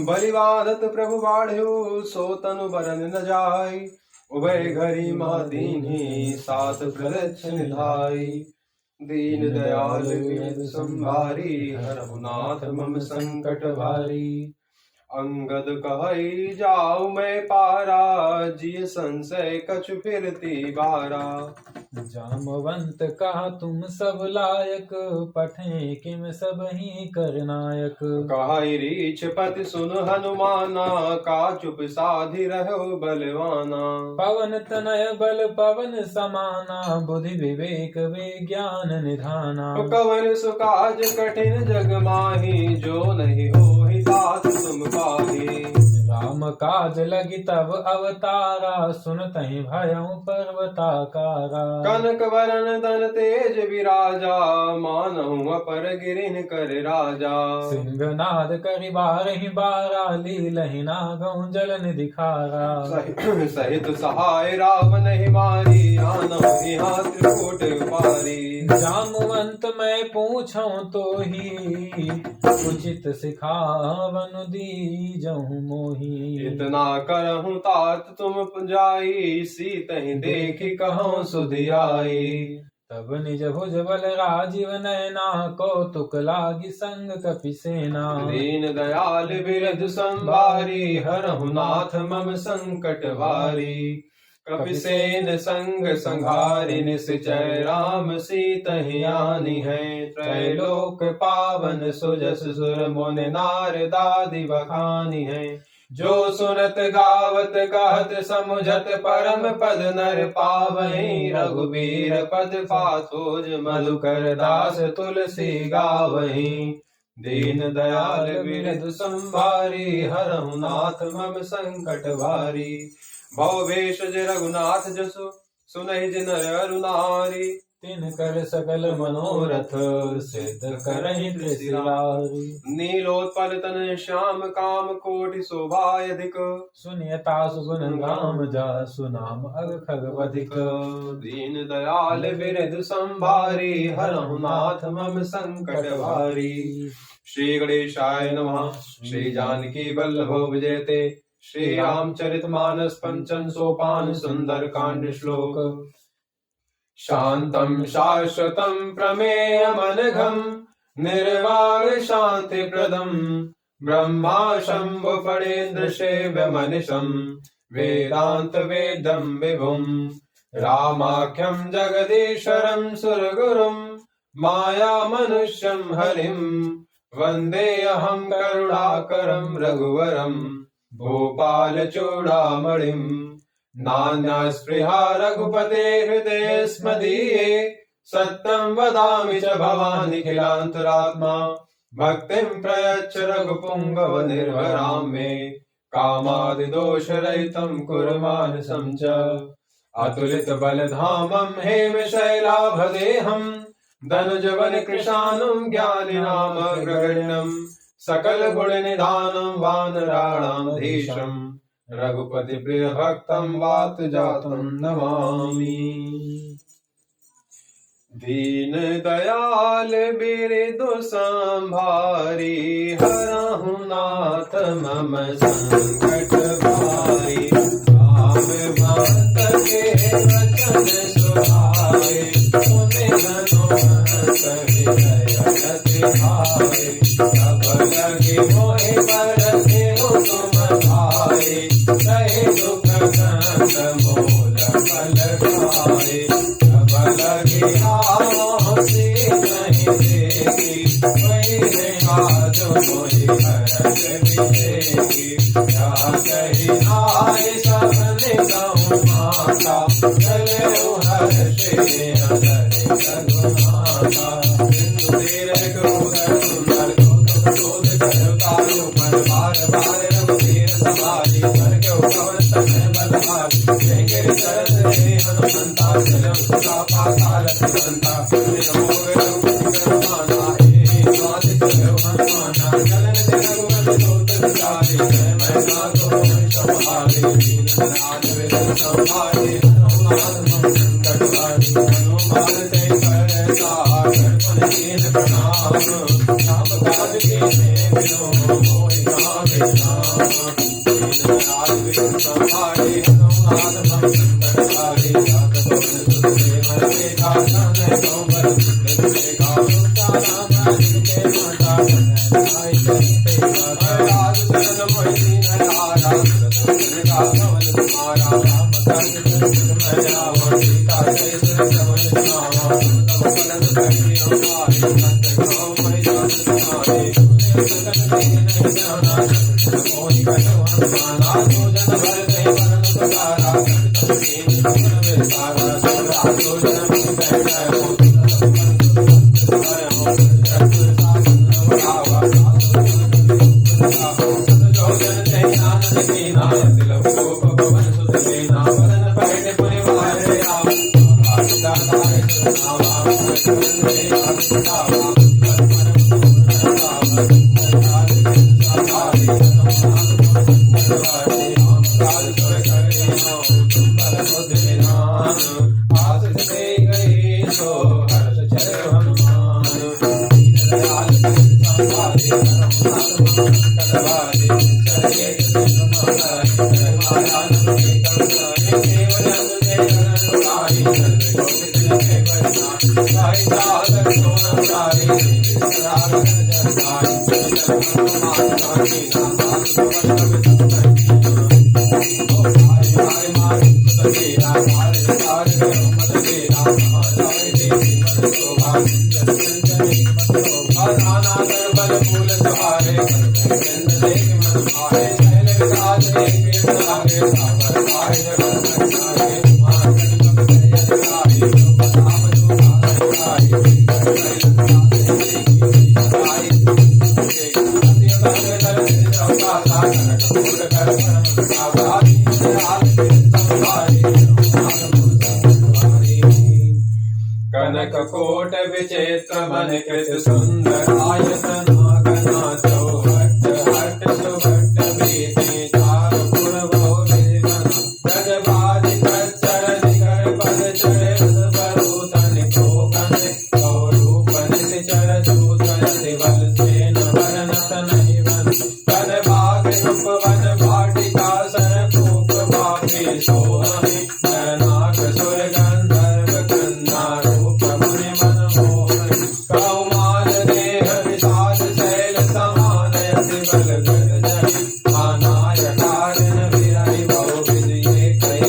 बलिवादत प्रभु बाढ़्यो सो तनु बरन न जाय। उभय घरी मादीन्ही सात प्रदक्षिण धाई। दीन दयाल विनय संभारी हरहु नाथ मम संकट भारी। अंगद कहई जाऊ मैं पारा जिय संशय कछु फिरती बारा। जामवंत कहा तुम सब लायक पठे किम सब ही करनायक। कहई रीछ पति सुन हनुमाना का चुप साधि रहो बलवाना। पवन तनय बल पवन समाना बुद्धि विवेक विज्ञान निधाना। कवन सुकाज कठिन जग माही जो नहीं हो तात तुम पाही। राम काज लगी तब अवतारा सुनतहि भयउ पर्वताकारा। कनक वरन धन तेज विराजा मानहु अपर गिरिन कर राजा। सिंहनाद करि बारहि बारा लीलहि नागउ जल निधि खारा। सहित सहाय रावण हिमारी आनहु यहाँ त्रिकूट पारी। जामवंत मैं पूछऊं तो ही उचित सिखावन दीजहु मोही। इतना करहु तात तुम जाई सीतहि देखि कहूँ सुधियाई। तब निज भुज बल राजीव नयना कौतुक लागी संग कपि सेना। दीन दयाल बिरध संभारी हरहु नाथ मम संकट भारी। कपिसेन संग संघारि निश्चय राम सीतहि आनी है। त्रैलोक पावन सुजस सुर मुनि नारदादि बखानी है। जो सुनत गावत कहत समुझत परम पद नर पावहीं। रघुबीर पद पाथोज मधुकर दास तुलसी गावहीं। दीन दयाल बिरध संभारी हरहु नाथ मम संकट भारी। भवभेष जि रघुनाथ जसु सुनहि जिन नर नारी। तिन कर सकल मनोरथ सिद्ध करहि त्रिशिरारी। नीलोत्पल तन श्याम काम कोटि शोभा अधिक। सुनियता सुगुण राम जासु नाम अग खगवधिक। दीन दयाल बिरध संभारी हरहु नाथ मम संकट भारी। श्री गणेशाय नमः। श्री जानकी वल्लभो विजयते। श्री रामचरितमानस पंचम सोपान सुंदर कांड श्लोक। शांतं शाश्वतं प्रमेयमनघं निर्वाण शांति प्रदं। ब्रह्मा शंभु फणेन्द्र सेव्यमनिशं वेदांत वेदं विभुं। रामाख्यं जगदीश्वरं सुरगुरुं माया मनुष्यं हरिं। वन्देऽहं करुणाकरं रघुवरं भूपाल चूडामणिम्। नान्या स्पृहा रघुपते हृदये स्मदीये। सत्यं वदामि च भवानिखिलान्तरात्मा। भक्तिं प्रयच्छ रघुपुङ्गव निर्भरां मे। कामादिदोषरहितं कुरु मानसं च। अतुलित बलधामं हेमशैलाभदेहं। धनुजवन कृशानं ज्ञानिनामग्रगण्यं। सकल गुण निधानं वानराणां धीशम्। रघुपति प्रिय भक्तं वात जातं नमामि। दीन दयाल बिरधु संभारी हरहु नाथ मम संकट भारी। राम भक्त के वचन सुहाए सुनि हनुमत हृदय अति भाए। सब लगे मोहि बरसिहु तुम भाए। सहे दुख कंद मूल फल खाए। सब लगे आओ सीतहि देखि। वही आज मोहि हरष विवेकी। क्या कहि आए सबने कहूँ माता। चले हर्षे हरे रघुनाथा। सिंधु तीर उदर सुंदर कौतुक शोध कर तारु पर बार बार रघुवीर सवारी। कर क्यों पवन तनय बलहारी। जय चरण हे हनुमंता चलो सदा पाताल सिमंता। नमो रघुपति करुणाना हे नाथ चलो हनुमाना। चलन रघुपति सोत विचारे जय मैं नाथ संभाले। दीन दयाल बिरध संभारे हरहु नाथ मम संकट भारी। हनुमान जय कर सागर पन कीन प्रणाम। राम काज कीन्हे बिनु मोहि गावे कनक कोट विचित्र मन कृत सुंदर आयतन गना चौहट हट सुभट बीते चार गुण भोगन ब्रजबाज कच्चर निगर पद चढ़े बरूतन कोकन गौरूपन चर चूतन शिवल सेन वरनत नहीं वन तन भाग उपवन भाटिका सर कूप बापी सोहनि नाग सुर गंधर्व कन्या रूप मुनि मन मोहन कौमार देह विषाद शैल समान अति बल गर्जन आनाय कारण विरहि बहु विधि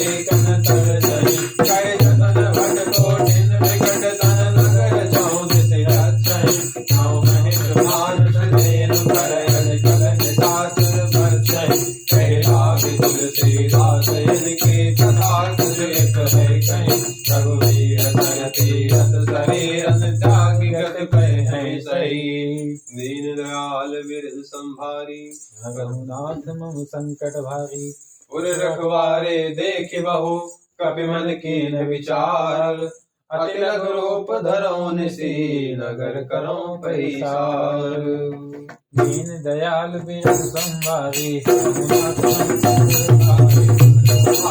एक तर जनि कय जतन भट कोटिन विकट तन नगर चौदिस रक्षण नौ महिष मानुष धेनु करयन कलन सासुर भक्षण कहला तुलसीदास इनके कथा एक है कहीं रघुवीर सन तीरथ शरीरन त्यागी गत पे है सही दीन दयाल बिरद संभारी रघुनाथ मम संकट भारी उर रखवारे देख बहु कपि मन कीन विचार अति लघु रूप धरो निसी नगर करो पैसार दीन दयाल बिरद संभारी रघुनाथ मम संकट भारी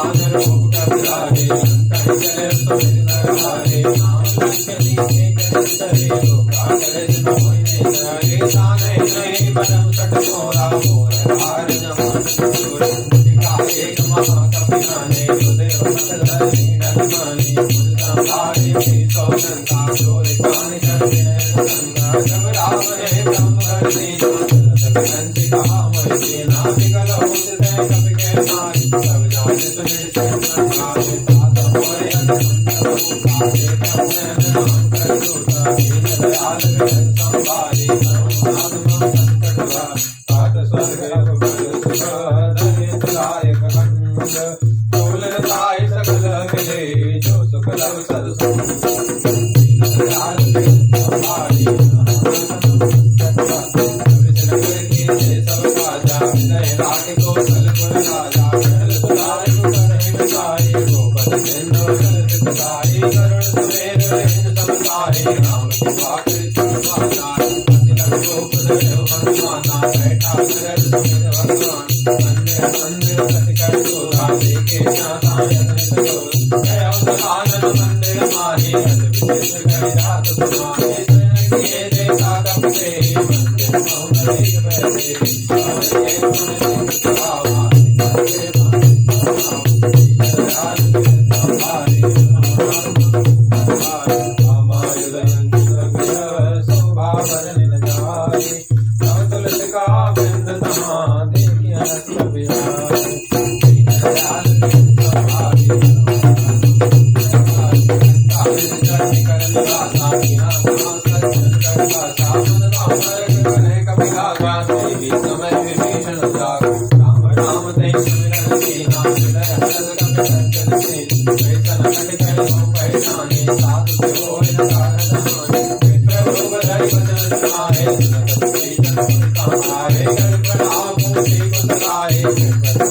आन रूप कपिलारे कहि चले तो नरहारे नाम लखनी के करे कागज मोहिने जागे जाने नहीं बनम सट मोरा मोर हार जमान सुर एक महा कपिलाने उदय मसलनी नरमानी संभारी तो संता जोर कान चढ़े संगा जब राम ने ब्रह्म करनी संति कहा मैं ना बिगल होते कपि के मारी सब जाने सुनिर संसार तात मोरे अंतर काहे कमने नाम कर दूता दीन दयाल संभारी आत्मा संकट तात स्वर्ग बल सुख दायक खंड तोलताय सकल मिले जो सुख लव सद दयाल संभारी सब राजा विनय राग को कलपुर राजा महल सुधार सुकर विसाई गोपद सिंधु सिताई करुण सुमेर रेण समताई राम की पाकर चुमाना अति लघु रूप धरो हनुमाना बैठा सरल सुमिर भगवान मंदिर मंदिर सति कर सोधा देखे नाथायन सरो जय आनंद मंदिर माही हस विचित्र कर जात तुम्हारे किए देखा कपते मंदिर मौन एक बैठे न जागो राम राम ते सिमरन कीना हृदय हरस कपि सज्जन से वैसन कटि कहि हो पहचाने साधु से होय न साधनाने विप्र लोभ धरि वचन सुनाए सुनत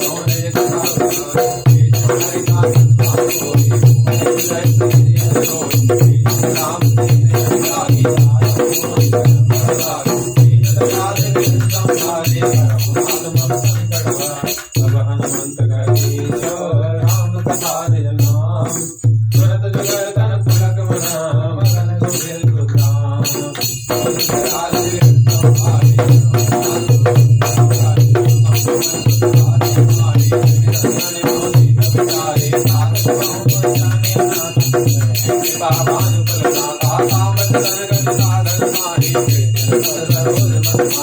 सुनीचन सुन आए कर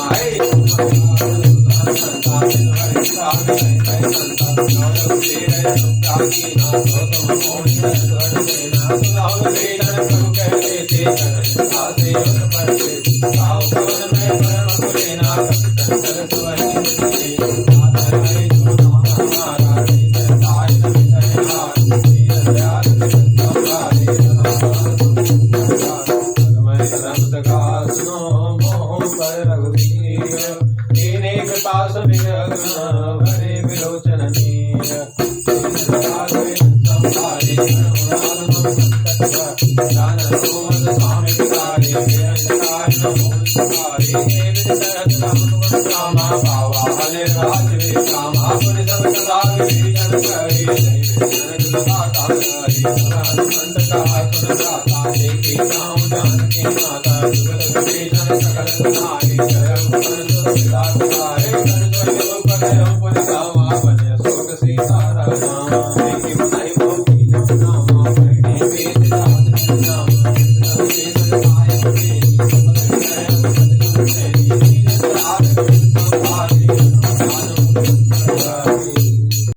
प्रणाम पूछे कुशलाए करो निज कथा सुनाए हरि का संतान होई हृदय से होई राम से लागी लागी हनुमंत राम कथा निज नाम तुरत जुगर तन पुलक मना मगन सुधिर गुदाम सीता